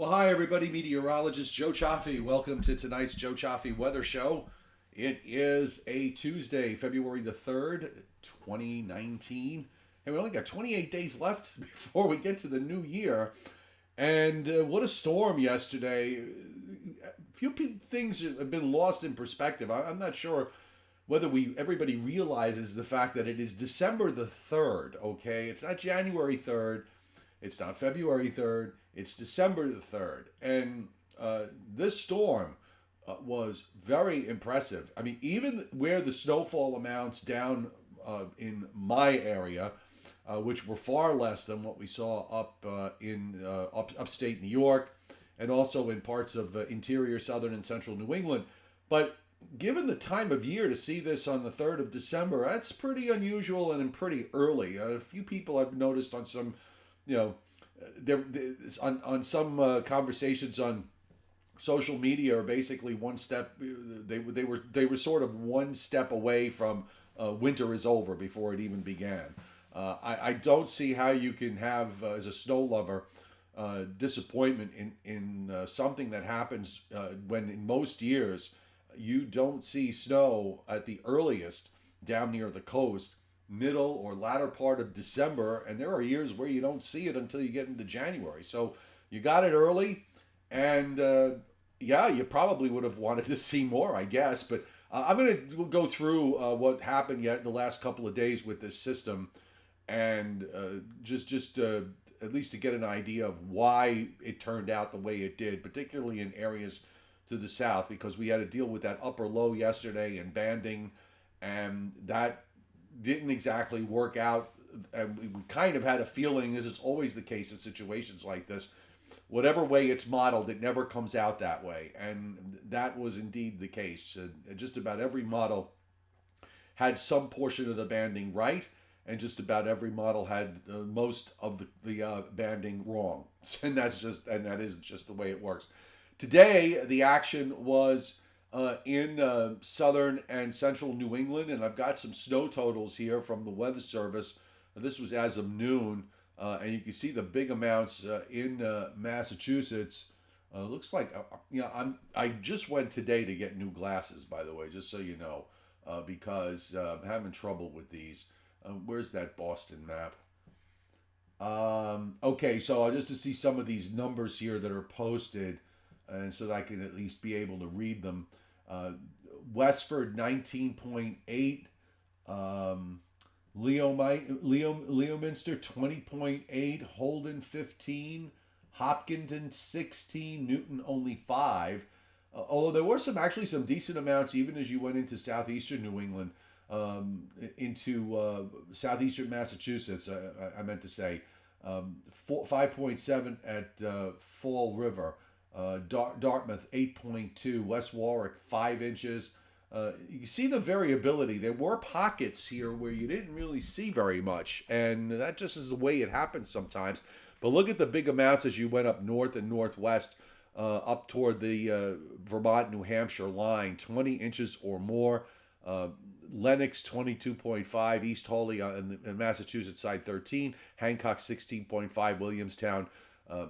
Well, hi everybody, meteorologist Joe Chaffee. Welcome to tonight's Joe Chaffee Weather Show. It is a Tuesday, February the 3rd, 2019. And we only got 28 days left before we get to the new year. And what a storm yesterday. A few things have been lost in perspective. I'm not sure whether everybody realizes the fact that it is December the 3rd, okay? It's not January 3rd. It's not February 3rd. It's December the 3rd. And this storm was very impressive. I mean, even where the snowfall amounts down in my area, which were far less than what we saw up in upstate New York and also in parts of interior southern and central New England. But given the time of year to see this on the 3rd of December, that's pretty unusual and pretty early. A few people I've noticed on some, you know, on some conversations on social media are basically one step. They were sort of one step away from winter is over before it even began. I don't see how you can have as a snow lover disappointment in something that happens when in most years you don't see snow at the earliest down near the coast middle or latter part of December, and there are years where you don't see it until you get into January. So you got it early, and yeah, you probably would have wanted to see more, I guess. But I'm going to go through what happened yet the last couple of days with this system, and just at least to get an idea of why it turned out the way it did, particularly in areas to the south, because we had to deal with that upper low yesterday and banding, and that didn't exactly work out. And we kind of had a feeling, this is always the case in situations like this, whatever way it's modeled, it never comes out that way. And that was indeed the case. Just about every model had some portion of the banding right, and just about every model had most of the banding wrong. And that is just the way it works. Today, the action was in southern and central New England, and I've got some snow totals here from the Weather Service. This was as of noon, and you can see the big amounts in Massachusetts. Looks like I just went today to get new glasses, by the way, just so you know, because I'm having trouble with these. Where's that Boston map? Okay, so just to see some of these numbers here that are posted, and so that I can at least be able to read them. Westford 19.8, Leominster 20.8, Holden 15, Hopkinton 16, Newton only 5. Although there were some decent amounts even as you went into southeastern New England, into southeastern Massachusetts. I meant to say 5.7 at Fall River. Dartmouth 8.2, West Warwick 5 inches. You see the variability. There were pockets here where you didn't really see very much, and that just is the way it happens sometimes. But look at the big amounts as you went up north and northwest, up toward the Vermont, New Hampshire line, 20 inches or more. Lenox 22.5, East Hawley on the Massachusetts side 13, Hancock 16.5, Williamstown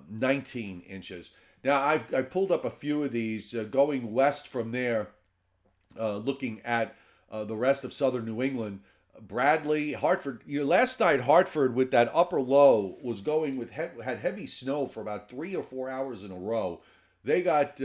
19 inches. Now, I've pulled up a few of these going west from there, looking at the rest of southern New England. Bradley, Hartford. Last night Hartford with that upper low was going with had heavy snow for about 3 or 4 hours in a row. They got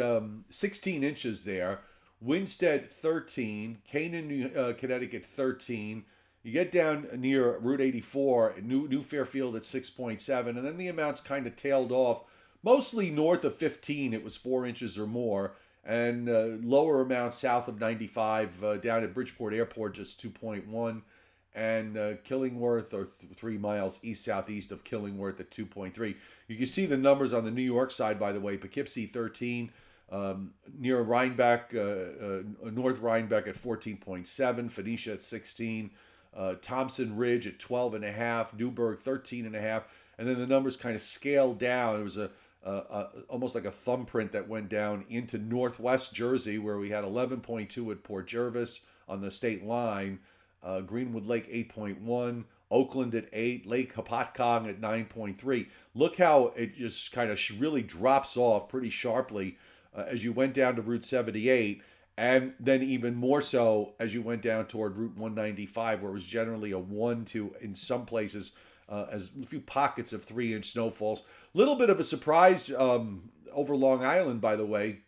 16 inches there. Winstead 13, Canaan, Connecticut 13. You get down near Route 84, New Fairfield at 6.7, and then the amounts kind of tailed off. Mostly north of 15, it was 4 inches or more, and lower amounts south of 95, down at Bridgeport Airport, just 2.1, and Killingworth, or 3 miles east-southeast of Killingworth at 2.3. You can see the numbers on the New York side, by the way. Poughkeepsie 13, near Rhinebeck, North Rhinebeck at 14.7, Phoenicia at 16, Thompson Ridge at 12.5, Newburgh 13.5, and then the numbers kind of scaled down. It was almost like a thumbprint that went down into northwest Jersey, where we had 11.2 at Port Jervis on the state line, Greenwood Lake 8.1, Oakland at 8, Lake Hopatcong at 9.3. Look how it just kind of really drops off pretty sharply as you went down to Route 78, and then even more so as you went down toward Route 195, where it was generally a 1 to, in some places, as a few pockets of 3-inch snowfalls. Little bit of a surprise over Long Island, by the way,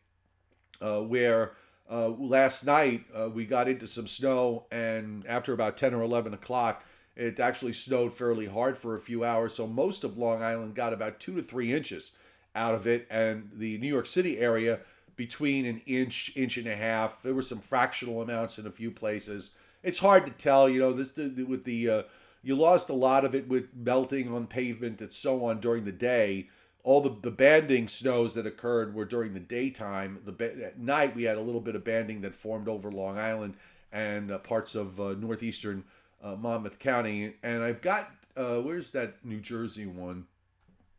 where last night we got into some snow, and after about 10 or 11 o'clock, it actually snowed fairly hard for a few hours. So most of Long Island got about 2 to 3 inches out of it, and the New York City area between an inch, inch and a half. There were some fractional amounts in a few places. It's hard to tell, with the you lost a lot of it with melting on pavement and so on during the day. All the banding snows that occurred were during the daytime. At night, we had a little bit of banding that formed over Long Island and parts of northeastern Monmouth County. And I've got, where's that New Jersey one?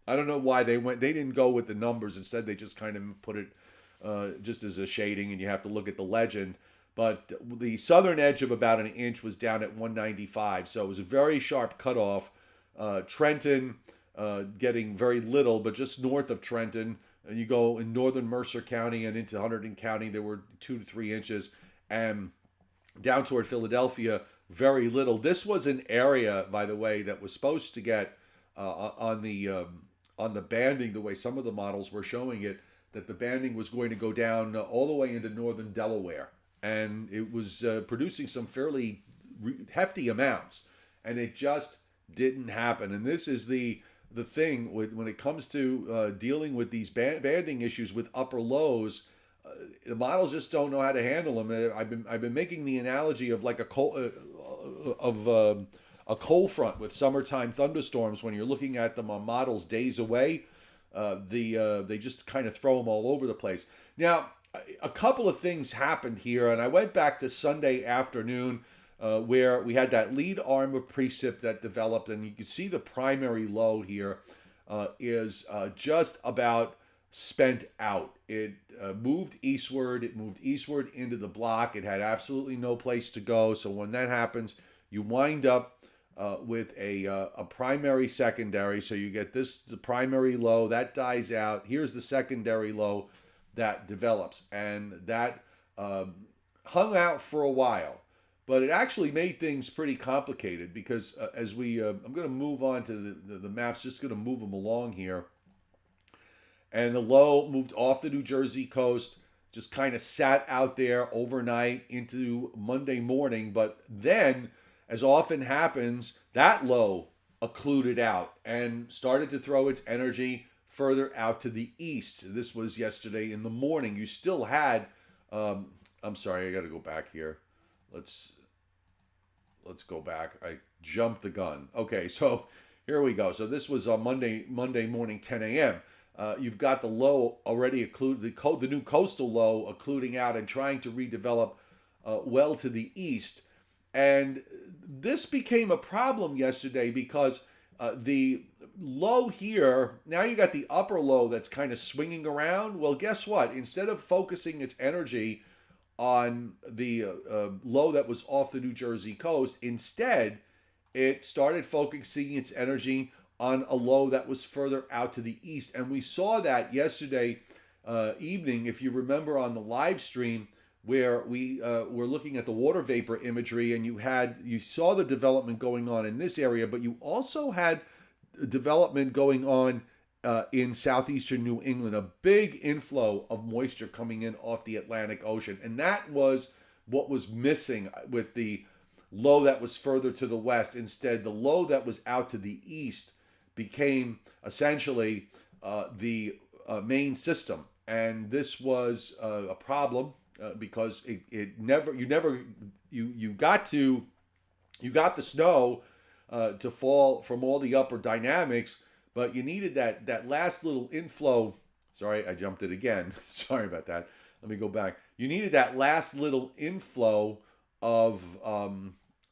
I don't know why they didn't go with the numbers. Instead, they just kind of put it just as a shading, and you have to look at the legend. But the southern edge of about an inch was down at 195, so it was a very sharp cutoff. Trenton getting very little, but just north of Trenton, you go in northern Mercer County and into Hunterdon County, there were 2 to 3 inches, and down toward Philadelphia, very little. This was an area, by the way, that was supposed to get on the banding, the way some of the models were showing it, that the banding was going to go down all the way into northern Delaware. And it was producing some fairly hefty amounts. And it just didn't happen. And this is the thing when it comes to dealing with these banding issues with upper lows. The models just don't know how to handle them. I've been making the analogy of like a cold front with summertime thunderstorms. When you're looking at them on models days away, they just kind of throw them all over the place. Now, a couple of things happened here, and I went back to Sunday afternoon where we had that lead arm of precip that developed, and you can see the primary low here is just about spent out. It moved eastward. It moved eastward into the block. It had absolutely no place to go. So when that happens, you wind up with a primary secondary. So you get the primary low that dies out. Here's the secondary low that develops, and that hung out for a while. But it actually made things pretty complicated because as we, I'm going to move on to the maps, just going to move them along here. And the low moved off the New Jersey coast, just kind of sat out there overnight into Monday morning. But then, as often happens, that low occluded out and started to throw its energy further out to the east. This was yesterday in the morning. You still had, I'm sorry, I got to go back here. Let's go back. I jumped the gun. Okay, so here we go. So this was on Monday morning, 10 a.m. You've got the low already occluded, the new coastal low occluding out and trying to redevelop well to the east. And this became a problem yesterday because the low here, now you got the upper low that's kind of swinging around. Well, guess what? Instead of focusing its energy on the low that was off the New Jersey coast, instead, it started focusing its energy on a low that was further out to the east. And we saw that yesterday evening, if you remember on the live stream, where we were looking at the water vapor imagery, and you saw the development going on in this area, but you also had development going on in southeastern New England, a big inflow of moisture coming in off the Atlantic Ocean. And that was what was missing with the low that was further to the west. Instead, the low that was out to the east became essentially the Maine system. And this was a problem because you got the snow to fall from all the upper dynamics, but you needed that last little inflow. Sorry, I jumped it again. Sorry about that. Let me go back. You needed that last little inflow of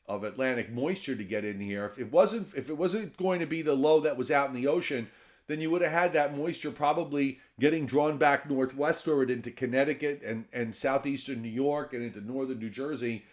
Atlantic moisture to get in here. If it wasn't going to be the low that was out in the ocean, then you would have had that moisture probably getting drawn back northwestward into Connecticut and southeastern New York and into northern New Jersey.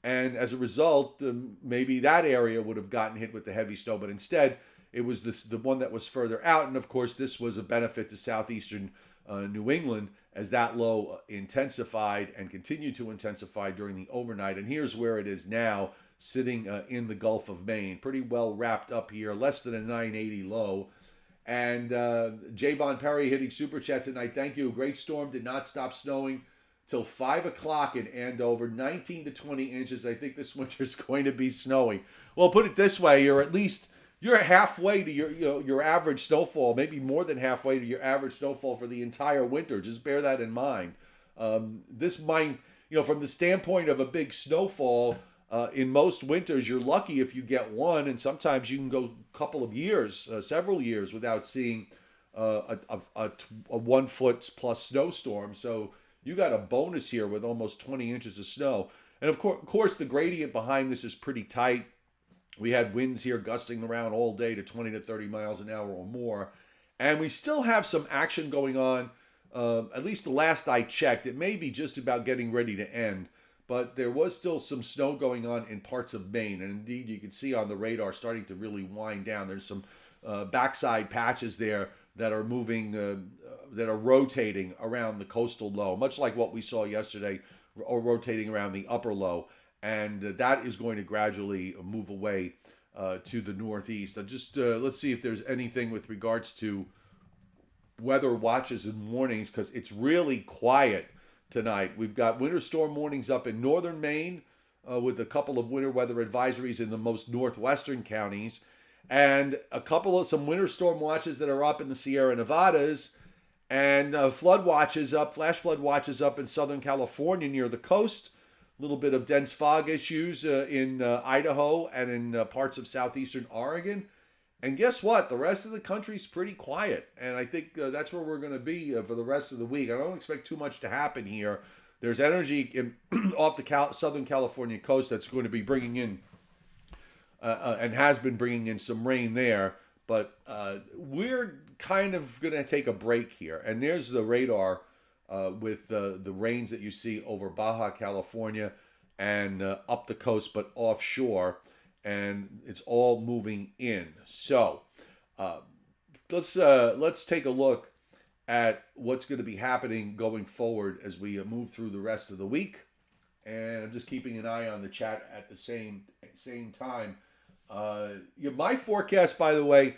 And as a result, maybe that area would have gotten hit with the heavy snow, but instead it was the one that was further out. And of course, this was a benefit to southeastern New England as that low intensified and continued to intensify during the overnight. And here's where it is now, sitting in the Gulf of Maine, pretty well wrapped up here, less than a 980 low. And Javon Perry hitting Super Chat tonight. Thank you. Great storm. Did not stop snowing till 5 o'clock in Andover. 19 to 20 inches. I think this winter's going to be snowing. Well, put it this way. You're halfway to your average snowfall, maybe more than halfway to your average snowfall for the entire winter. Just bear that in mind. This might, from the standpoint of a big snowfall, in most winters, you're lucky if you get one, and sometimes you can go a couple of years, several years, without seeing a 1 foot plus snowstorm. So you got a bonus here with almost 20 inches of snow. And of course, the gradient behind this is pretty tight. We had winds here gusting around all day to 20 to 30 miles an hour or more. And we still have some action going on, at least the last I checked. It may be just about getting ready to end. But there was still some snow going on in parts of Maine. And indeed, you can see on the radar starting to really wind down. There's some backside patches there that are moving, that are rotating around the coastal low, much like what we saw yesterday, or rotating around the upper low. And that is going to gradually move away to the northeast. Let's see if there's anything with regards to weather watches and warnings, because it's really quiet tonight. We've got winter storm warnings up in northern Maine with a couple of winter weather advisories in the most northwestern counties, and some winter storm watches that are up in the Sierra Nevadas, and flash flood watches up in Southern California near the coast. A little bit of dense fog issues in Idaho and in parts of southeastern Oregon. And guess what? The rest of the country's pretty quiet. And I think that's where we're going to be for the rest of the week. I don't expect too much to happen here. There's energy off the Southern California coast that's going to be bringing in and has been bringing in some rain there. But we're kind of going to take a break here. And there's the radar with the rains that you see over Baja California and up the coast, but offshore. And it's all moving in. So let's take a look at what's going to be happening going forward as we move through the rest of the week. And I'm just keeping an eye on the chat at the same time. My forecast, by the way,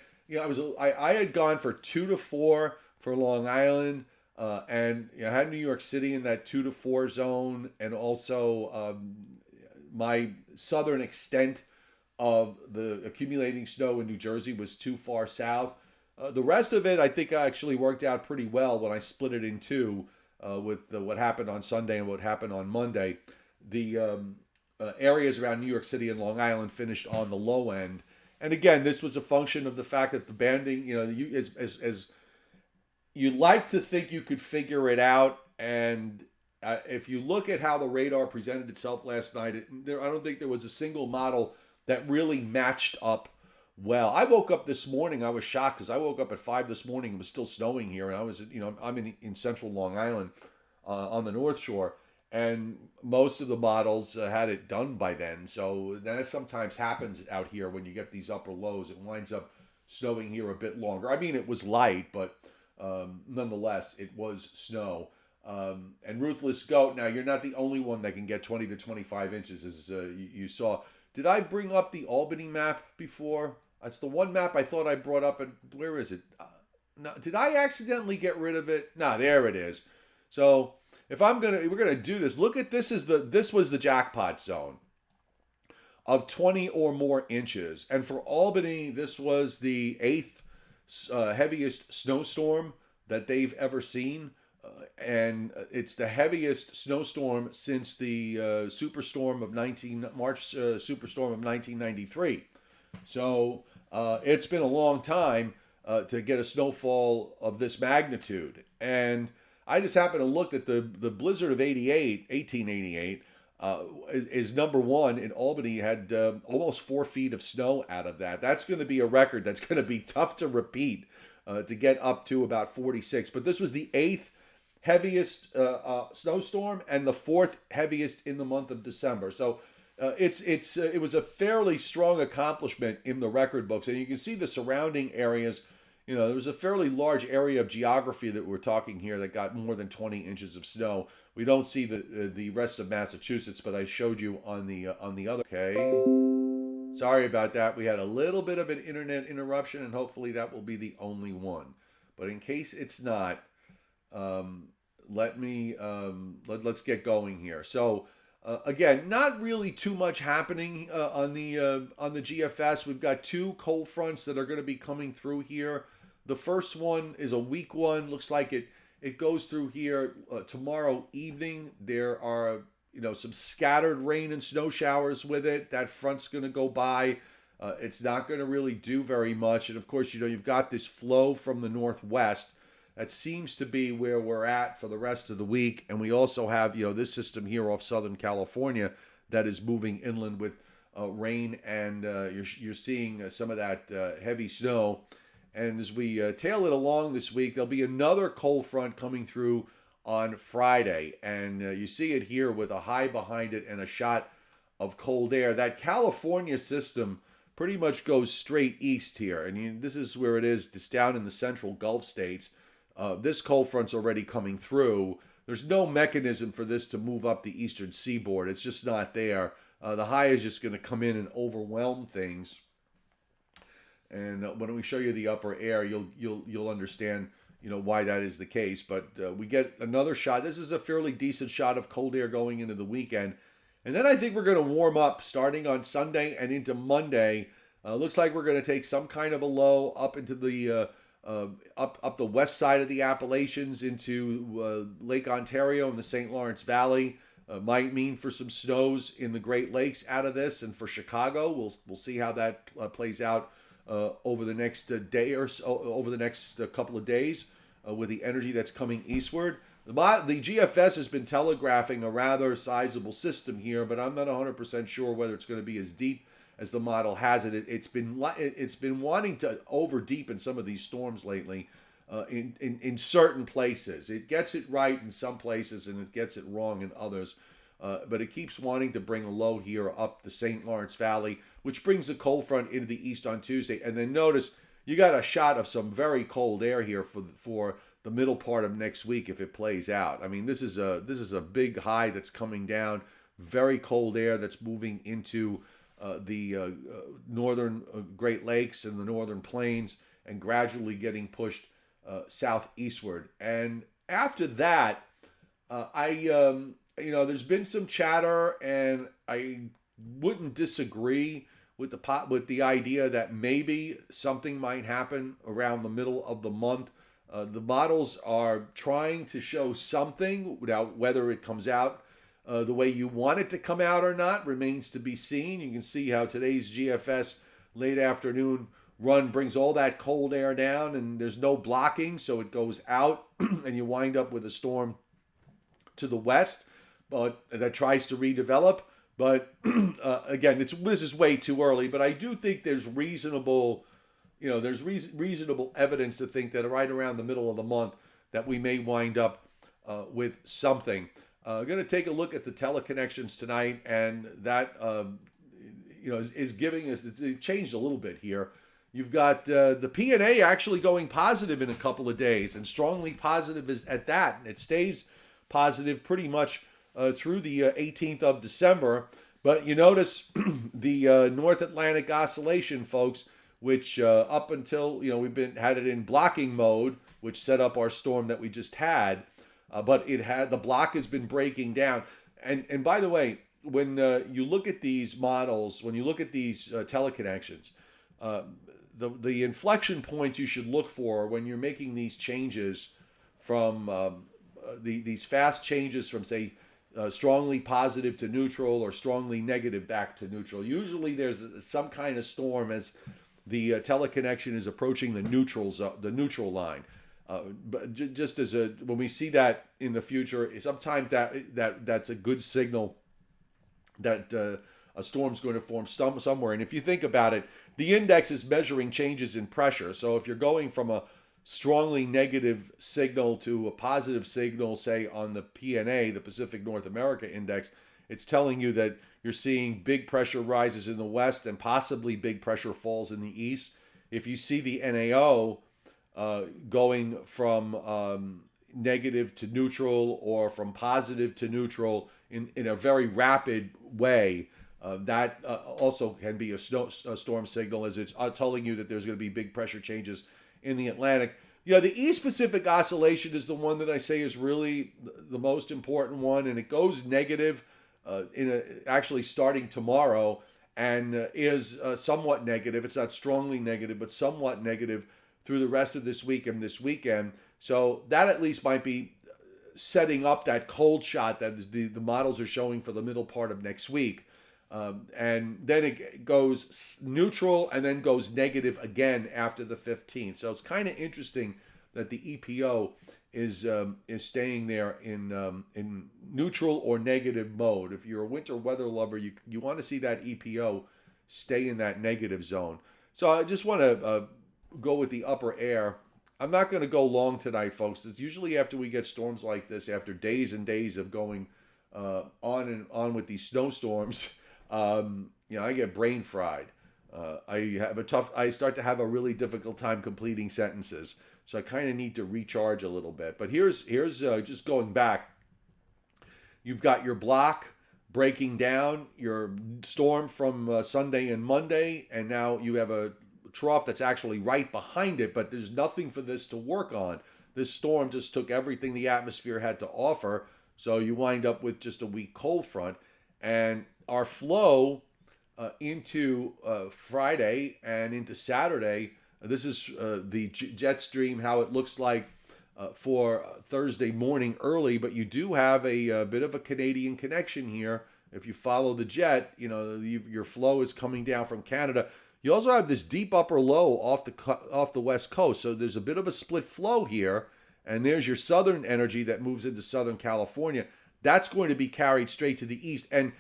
I had gone for 2 to 4 for Long Island, and I had New York City in that 2 to 4 zone, and also my southern extent of the accumulating snow in New Jersey was too far south. The rest of it, I think, actually worked out pretty well when I split it in two with what happened on Sunday and what happened on Monday. The areas around New York City and Long Island finished on the low end. And again, this was a function of the fact that the banding, as you like to think you could figure it out. And if you look at how the radar presented itself last night, I don't think there was a single model that really matched up well. I woke up this morning, I was shocked because I woke up at 5 this morning and it was still snowing here. And I was, I'm in central Long Island on the North Shore. And most of the models had it done by then. So that sometimes happens out here when you get these upper lows. It winds up snowing here a bit longer. I mean, it was light, but nonetheless, it was snow. And Ruthless Goat, now you're not the only one that can get 20 to 25 inches, as you saw. Did I bring up the Albany map before? That's the one map I thought I brought up. And where is it? No, did I accidentally get rid of it? No, there it is. So if we're gonna do this, look at this. This was the jackpot zone of 20 or more inches, and for Albany, this was the 8th heaviest snowstorm that they've ever seen, and it's the heaviest snowstorm since the superstorm of March superstorm of 1993. So it's been a long time to get a snowfall of this magnitude, and I just happened to look at the blizzard of 1888 is number one in Albany. Had almost 4 feet of snow out of that. That's going to be a record that's going to be tough to repeat to get up to about 46. But this was the 8th heaviest snowstorm and the 4th heaviest in the month of December. So it was a fairly strong accomplishment in the record books, and you can see the surrounding areas. There was a fairly large area of geography that we're talking here that got more than 20 inches of snow. We don't see the rest of Massachusetts, but I showed you on the other. Okay, sorry about that. We had a little bit of an internet interruption, and hopefully that will be the only one. But in case it's not, let's get going here. So. Again, not really too much happening on the GFS. We've got two cold fronts that are going to be coming through here. The first one is a weak one. Looks like it goes through here tomorrow evening. There are some scattered rain and snow showers with it. That front's going to go by. It's not going to really do very much. And of course, you've got this flow from the northwest. That seems to be where we're at for the rest of the week. And we also have, this system here off Southern California that is moving inland with rain, and you're seeing some of that heavy snow. And as we tail it along this week, there'll be another cold front coming through on Friday. And you see it here with a high behind it and a shot of cold air. That California system pretty much goes straight east here. And this is where it is, just down in the central Gulf states. This cold front's already coming through. There's no mechanism for this to move up the eastern seaboard. It's just not there. The high is just going to come in and overwhelm things. And when we show you the upper air, you'll understand why that is the case. But we get another shot. This is a fairly decent shot of cold air going into the weekend. And then I think we're going to warm up starting on Sunday and into Monday. Looks like we're going to take some kind of a low up into the up the west side of the Appalachians into Lake Ontario and the St. Lawrence Valley. Might mean for some snows in the Great Lakes out of this, and for Chicago, we'll see how that plays out over the next day or so, over the next couple of days with the energy that's coming eastward. The GFS has been telegraphing a rather sizable system here, but I'm not 100% sure whether it's going to be as deep as the model has it. It's been wanting to over deepen some of these storms lately in certain places. It gets it right in some places and it gets it wrong in others. But it keeps wanting to bring a low here up the St. Lawrence Valley, which brings a cold front into the east on Tuesday. And then notice you got a shot of some very cold air here for the middle part of next week if it plays out. I mean, this is a big high that's coming down, very cold air that's moving into the northern Great Lakes and the northern plains and gradually getting pushed southeastward. And after that, there's been some chatter, and I wouldn't disagree with the idea that maybe something might happen around the middle of the month. The models are trying to show something. Now, whether it comes out the way you want it to come out or not remains to be seen. You can see how today's GFS late afternoon run brings all that cold air down, and there's no blocking, so it goes out, and you wind up with a storm to the west, but that tries to redevelop. But again, this is way too early. But I do think there's reasonable evidence to think that right around the middle of the month that we may wind up with something. I'm going to take a look at the teleconnections tonight, and that is giving us. It's changed a little bit here. You've got the P&A actually going positive in a couple of days, and strongly positive is at that. And it stays positive pretty much through the 18th of December. But you notice the North Atlantic Oscillation, folks, which up until we've had it in blocking mode, which set up our storm that we just had. But the block has been breaking down. And by the way, when you look at these models, when you look at these teleconnections, the inflection points you should look for when you're making these changes from these fast changes from, say, strongly positive to neutral or strongly negative back to neutral. Usually there's some kind of storm as the teleconnection is approaching the neutral line. But just as when we see that in the future, sometimes that's a good signal that a storm's going to form somewhere. And if you think about it, the index is measuring changes in pressure. So if you're going from a strongly negative signal to a positive signal, say on the PNA, the Pacific North America Index, it's telling you that you're seeing big pressure rises in the west and possibly big pressure falls in the east. If you see the NAO going from negative to neutral or from positive to neutral in a very rapid way, that also can be a storm signal, as it's telling you that there's going to be big pressure changes in the Atlantic. The East Pacific Oscillation is the one that I say is really the most important one, and it goes negative actually starting tomorrow, and is somewhat negative. It's not strongly negative, but somewhat negative through the rest of this week and this weekend. So that at least might be setting up that cold shot that is the models are showing for the middle part of next week. And then it goes neutral and then goes negative again after the 15th. So it's kind of interesting that the EPO is staying there in neutral or negative mode. If you're a winter weather lover, you want to see that EPO stay in that negative zone. So I just want to go with the upper air. I'm not going to go long tonight, folks. It's usually after we get storms like this, after days and days of going on and on with these snowstorms, I get brain fried. I start to have a really difficult time completing sentences. So I kind of need to recharge a little bit. But here's just going back. You've got your block breaking down, your storm from Sunday and Monday, and now you have a trough that's actually right behind it, but there's nothing for this to work on. This storm just took everything the atmosphere had to offer, so you wind up with just a weak cold front. And our flow into Friday and into Saturday, this is the jet stream, how it looks like for Thursday morning early, but you do have a bit of a Canadian connection here. If you follow the jet, your flow is coming down from Canada. You also have this deep upper low off the west coast, so there's a bit of a split flow here, and there's your southern energy that moves into Southern California. That's going to be carried straight to the east, and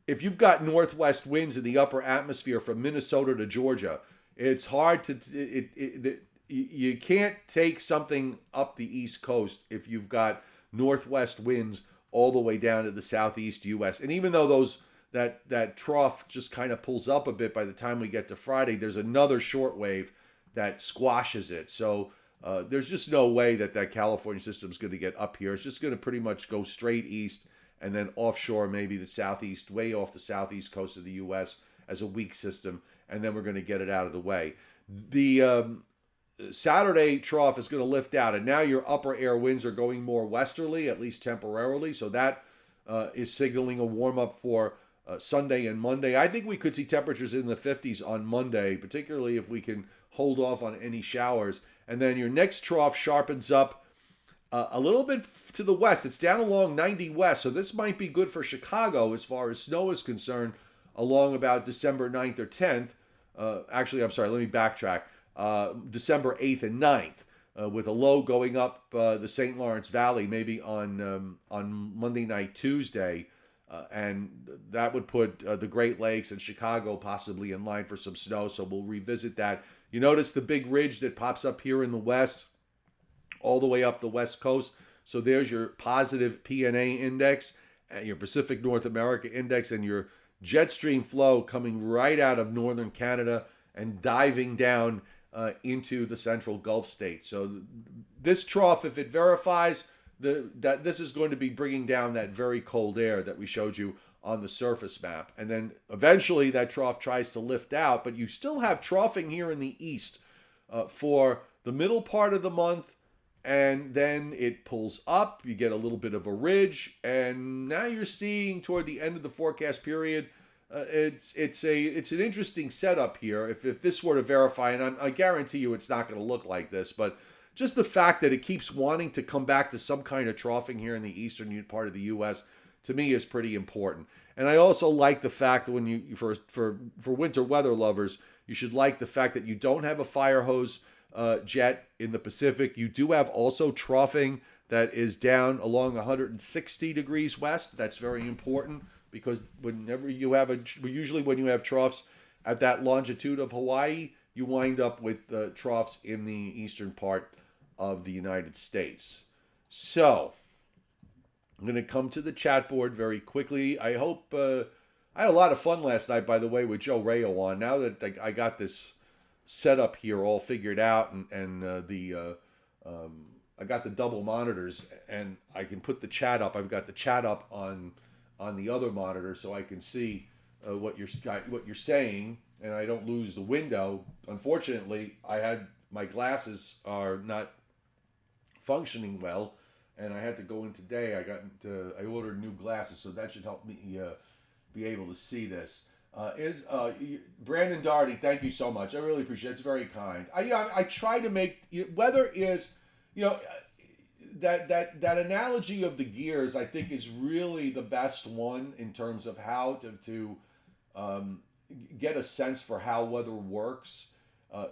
if you've got northwest winds in the upper atmosphere from Minnesota to Georgia, it's hard to you can't take something up the east coast if you've got northwest winds all the way down to the southeast U.S. And even though that trough just kind of pulls up a bit by the time we get to Friday, there's another short wave that squashes it. So there's just no way that California system is going to get up here. It's just going to pretty much go straight east and then offshore, maybe the southeast, way off the southeast coast of the U.S. as a weak system, and then we're going to get it out of the way. The Saturday trough is going to lift out, and now your upper air winds are going more westerly, at least temporarily, so that is signaling a warm-up for Sunday and Monday. I think we could see temperatures in the 50s on Monday, particularly if we can hold off on any showers. And then your next trough sharpens up a little bit to the west. It's down along 90 west, so this might be good for Chicago as far as snow is concerned along about December 9th or 10th. Actually, I'm sorry, let me backtrack. December 8th and 9th, with a low going up the St. Lawrence Valley maybe on Monday night, Tuesday. And that would put the Great Lakes and Chicago possibly in line for some snow, so we'll revisit that. You notice the big ridge that pops up here in the west, all the way up the west coast. So there's your positive PNA index, and your Pacific North America index, and your jet stream flow coming right out of northern Canada and diving down into the central Gulf states. So this trough, if it verifies, that this is going to be bringing down that very cold air that we showed you on the surface map. And then eventually that trough tries to lift out, but you still have troughing here in the east for the middle part of the month, and then it pulls up. You get a little bit of a ridge, and now you're seeing toward the end of the forecast period, it's an interesting setup here. If this were to verify, and I guarantee you it's not going to look like this, but just the fact that it keeps wanting to come back to some kind of troughing here in the eastern part of the U.S., to me, is pretty important. And I also like the fact that when you for winter weather lovers, you should like the fact that you don't have a fire hose jet in the Pacific. You do have also troughing that is down along 160 degrees west. That's very important, because usually when you have troughs at that longitude of Hawaii, you wind up with troughs in the eastern part of the United States. So I'm going to come to the chat board very quickly. I hope I had a lot of fun last night, by the way, with Joe Rayo on. Now that I got this setup here all figured out, and I got the double monitors, and I can put the chat up. I've got the chat up on the other monitor, so I can see what you're saying, and I don't lose the window. Unfortunately, my glasses are not functioning well, and I had to go in today. I ordered new glasses, so that should help me be able to see this. Brandon Doherty, thank you so much. I really appreciate it. It's very kind. I try to make weather is, that analogy of the gears, I think, is really the best one in terms of how to get a sense for how weather works.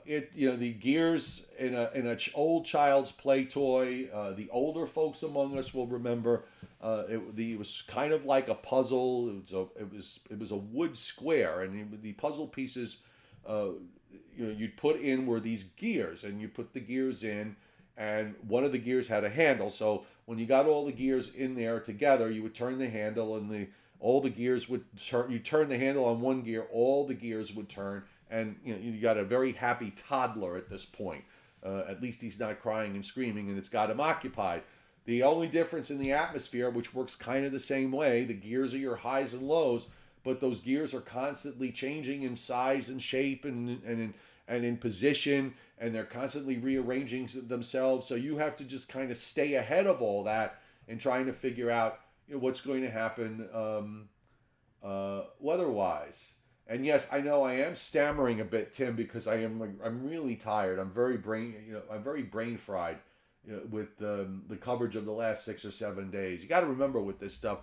The gears in a old child's play toy. The older folks among us will remember it was kind of like a puzzle. It was a wood square, and the puzzle pieces you'd put in were these gears, and you put the gears in, and one of the gears had a handle. So when you got all the gears in there together, you would turn the handle, and all the gears would turn. You turn the handle on one gear, all the gears would turn. And you got a very happy toddler at this point. At least he's not crying and screaming, and it's got him occupied. The only difference in the atmosphere, which works kind of the same way, the gears are your highs and lows, but those gears are constantly changing in size and shape and in position, and they're constantly rearranging themselves. So you have to just kind of stay ahead of all that and trying to figure out what's going to happen weather-wise. And yes, I know I am stammering a bit, Tim, because I'm really tired. I'm very brain fried with the coverage of the last 6 or 7 days. You got to remember with this stuff,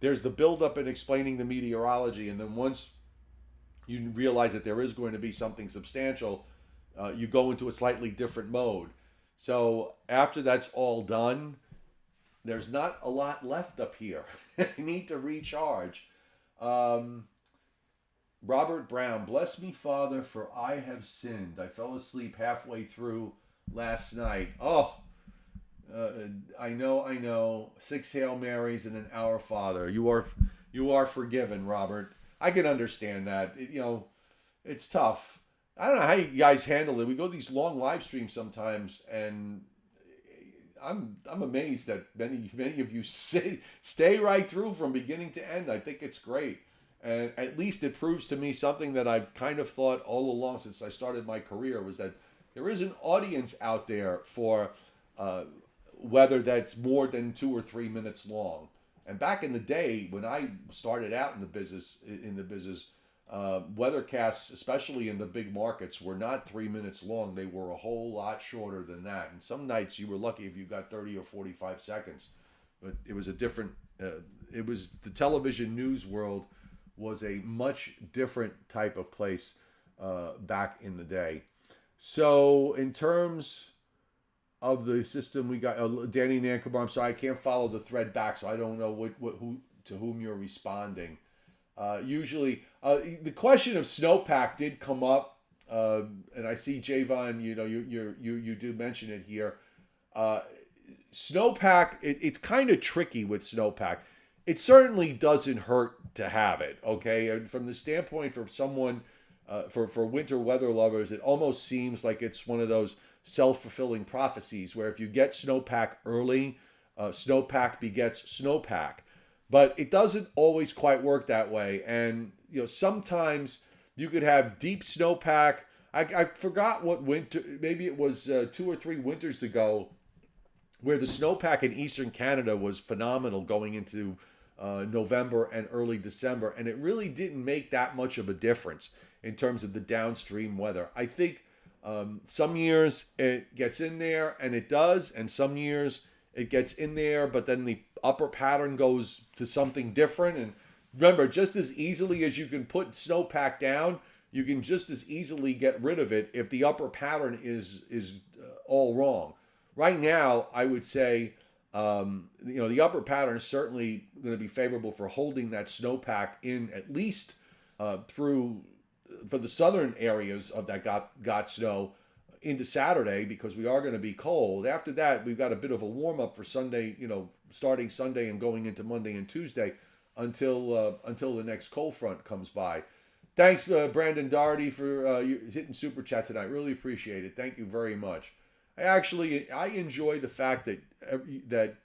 there's the buildup in explaining the meteorology, and then once you realize that there is going to be something substantial, you go into a slightly different mode. So after that's all done, there's not a lot left up here. I need to recharge. Robert Brown, bless me, Father, for I have sinned. I fell asleep halfway through last night. I know. 6 Hail Marys and an Our Father. You are forgiven, Robert. I can understand that. It's tough. I don't know how you guys handle it. We go these long live streams sometimes, and I'm amazed that many of you stay right through from beginning to end. I think it's great. And at least it proves to me something that I've kind of thought all along since I started my career, was that there is an audience out there for weather that's more than 2 or 3 minutes long. And back in the day when I started out in the business, weathercasts, especially in the big markets, were not 3 minutes long. They were a whole lot shorter than that. And some nights you were lucky if you got 30 or 45 seconds. But it was a different. It was the television news world was a much different type of place back in the day. So in terms of the system, we got Danny Nankabar. I'm sorry, I can't follow the thread back, so I don't know who to whom you're responding. Usually, the question of snowpack did come up, and I see Javon. You do mention it here. Snowpack. It's kind of tricky with snowpack. It certainly doesn't hurt to have it, okay? And from the standpoint for someone, for winter weather lovers, it almost seems like it's one of those self-fulfilling prophecies where if you get snowpack early, snowpack begets snowpack. But it doesn't always quite work that way. And, sometimes you could have deep snowpack. I forgot what winter, maybe it was 2 or 3 winters ago, where the snowpack in eastern Canada was phenomenal going into November and early December, and it really didn't make that much of a difference in terms of the downstream weather. I think some years it gets in there and it does, and some years it gets in there, but then the upper pattern goes to something different. And remember, just as easily as you can put snowpack down, you can just as easily get rid of it if the upper pattern is all wrong. Right now, I would say, the upper pattern is certainly going to be favorable for holding that snowpack in at least for the southern areas of that got snow into Saturday because we are going to be cold. After that, we've got a bit of a warm up for Sunday. Starting Sunday and going into Monday and Tuesday until the next cold front comes by. Thanks, Brandon Doherty, for hitting super chat tonight. Really appreciate it. Thank you very much. I enjoy the fact that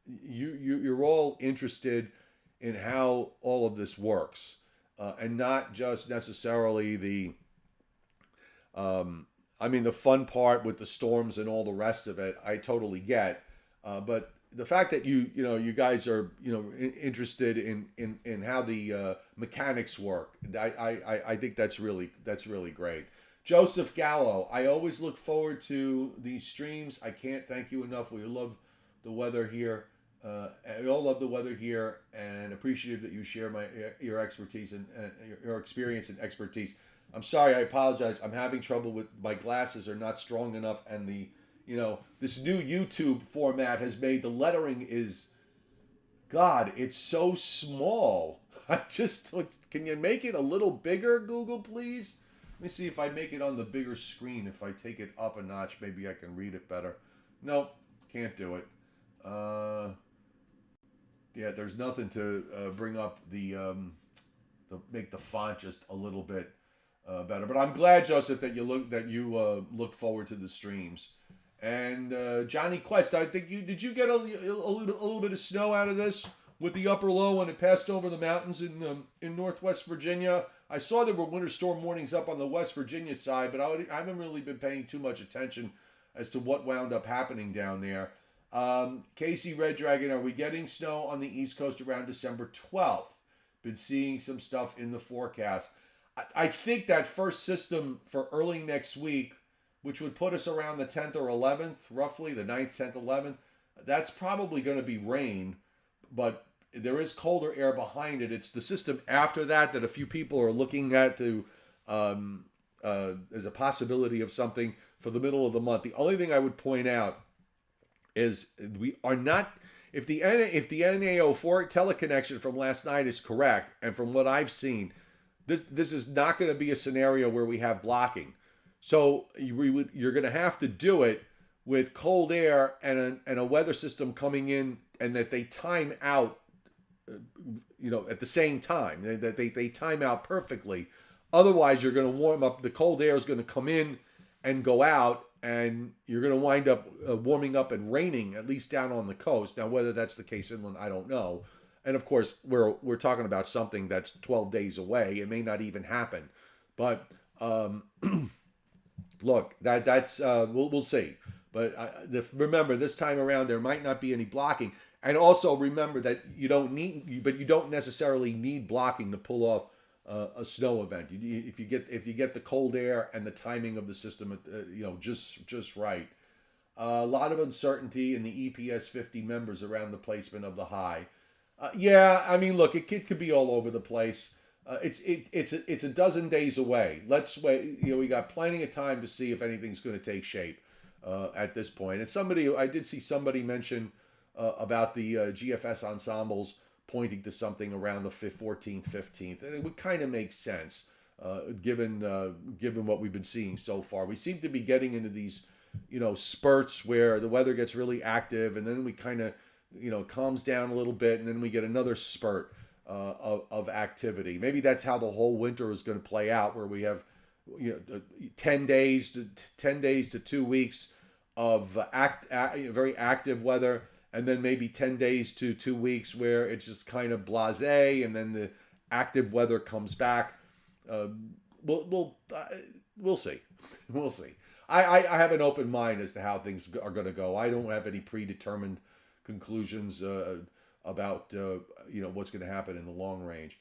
you're all interested in how all of this works, and not just necessarily the fun part with the storms and all the rest of it. I totally get, but the fact that you guys are interested in how the mechanics work, I think that's really great. Joseph Gallo, I always look forward to these streams. I can't thank you enough. We love the weather here. We all love the weather here, and appreciative that you share your expertise and your experience and expertise. I'm sorry, I apologize. I'm having trouble with my glasses are not strong enough, and this new YouTube format has made the lettering it's so small. Can you make it a little bigger, Google, please? Let me see if I make it on the bigger screen. If I take it up a notch, maybe I can read it better. Nope, can't do it. There's nothing to bring up to make the font just a little bit better. But I'm glad, Joseph, that you look forward to the streams. And Johnny Quest, I think did you get a little bit of snow out of this with the upper low when it passed over the mountains in Northwest Virginia? I saw there were winter storm warnings up on the West Virginia side, but I haven't really been paying too much attention as to what wound up happening down there. Casey Red Dragon, are we getting snow on the East Coast around December 12th? Been seeing some stuff in the forecast. I think that first system for early next week, which would put us around the 10th or 11th, roughly, the 9th, 10th, 11th, that's probably going to be rain, but there is colder air behind it. It's the system after that a few people are looking at as a possibility of something for the middle of the month. The only thing I would point out is we are not, if the NAO4 teleconnection from last night is correct, and from what I've seen, this is not going to be a scenario where we have blocking. So you're going to have to do it with cold air and a weather system coming in, and that they time out, at the same time, that they time out perfectly. Otherwise, you're going to warm up. The cold air is going to come in and go out, and you're going to wind up warming up and raining, at least down on the coast. Now, whether that's the case inland, I don't know. And of course, we're talking about something that's 12 days away. It may not even happen, but look, that's we'll see. But remember, this time around there might not be any blocking, and also remember that you don't necessarily need blocking to pull off a snow event. If you get the cold air and the timing of the system, just right. A lot of uncertainty in the EPS 50 members around the placement of the high. Look, it could be all over the place. It's a dozen days away. Let's wait. We got plenty of time to see if anything's going to take shape at this point. And I did see somebody mention about the GFS ensembles pointing to something around the 14th, 15th, and it would kind of make sense given what we've been seeing so far. We seem to be getting into these spurts where the weather gets really active, and then we kind of calms down a little bit, and then we get another spurt of activity. Maybe that's how the whole winter is going to play out, where we have 10 days to 2 weeks of very active weather, and then maybe 10 days to 2 weeks where it's just kind of blasé, and then the active weather comes back. We'll see. We'll see. I have an open mind as to how things are going to go. I don't have any predetermined conclusions about what's going to happen in the long range.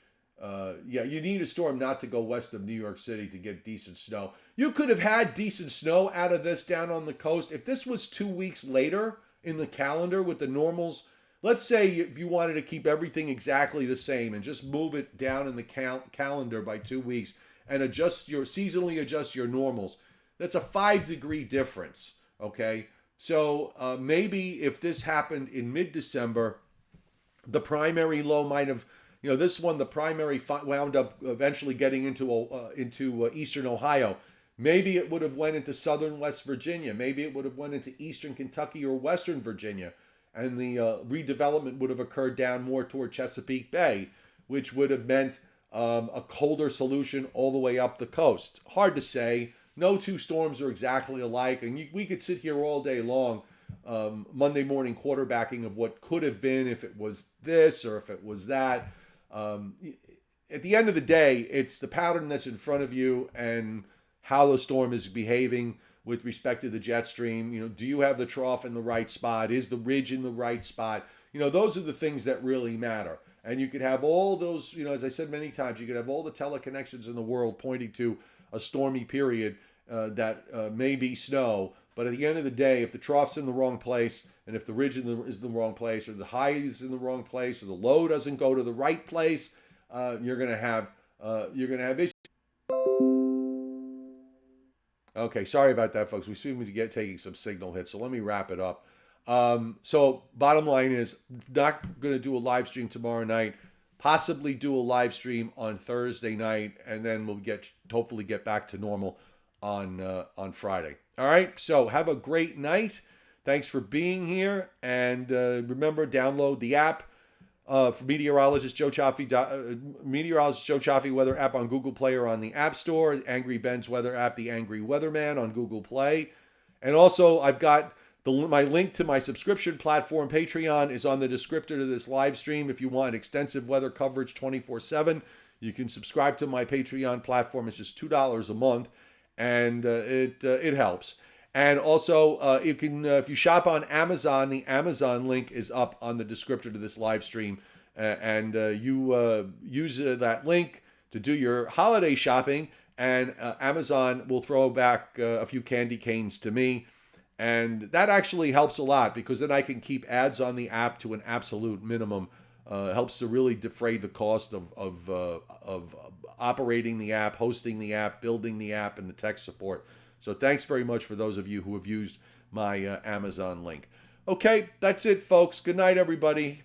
You need a storm not to go west of New York City to get decent snow. You could have had decent snow out of this down on the coast. If this was 2 weeks later in the calendar with the normals, let's say if you wanted to keep everything exactly the same and just move it down in the calendar by 2 weeks and seasonally adjust your normals, that's a 5-degree difference, okay? So maybe if this happened in mid-December, the primary low might have, the primary wound up eventually getting into eastern Ohio. Maybe it would have went into southern West Virginia. Maybe it would have went into eastern Kentucky or western Virginia, and the redevelopment would have occurred down more toward Chesapeake Bay, which would have meant a colder solution all the way up the coast. Hard to say. No two storms are exactly alike, and we could sit here all day long, Monday morning quarterbacking of what could have been if it was this or if it was that. At the end of the day, it's the pattern that's in front of you and how the storm is behaving with respect to the jet stream. Do you have the trough in the right spot? Is the ridge in the right spot? Those are the things that really matter. And you could have all those, as I said many times, you could have all the teleconnections in the world pointing to a stormy period that may be snow. But at the end of the day, if the trough's in the wrong place, and if the ridge is in the wrong place, or the high is in the wrong place, or the low doesn't go to the right place, you're gonna have issues. Okay, sorry about that, folks. We seem to get taking some signal hits, so let me wrap it up. So bottom line is, not going to do a live stream tomorrow night. Possibly do a live stream on Thursday night, and then we'll hopefully get back to normal on Friday. All right. So have a great night. Thanks for being here, and remember, download the app for Meteorologist Joe Chaffee weather app on Google Play or on the App Store. Angry Ben's weather app, the Angry Weatherman on Google Play, and also I've got my link to my subscription platform, Patreon, is on the descriptor to this live stream. If you want extensive weather coverage 24/7, you can subscribe to my Patreon platform. It's just $2 a month, and it helps. And also, you can if you shop on Amazon, the Amazon link is up on the descriptor to this live stream, and you use that link to do your holiday shopping, and Amazon will throw back a few candy canes to me. And that actually helps a lot, because then I can keep ads on the app to an absolute minimum. Helps to really defray the cost of operating the app, hosting the app, building the app, and the tech support. So thanks very much for those of you who have used my Amazon link. Okay, that's it, folks. Good night, everybody.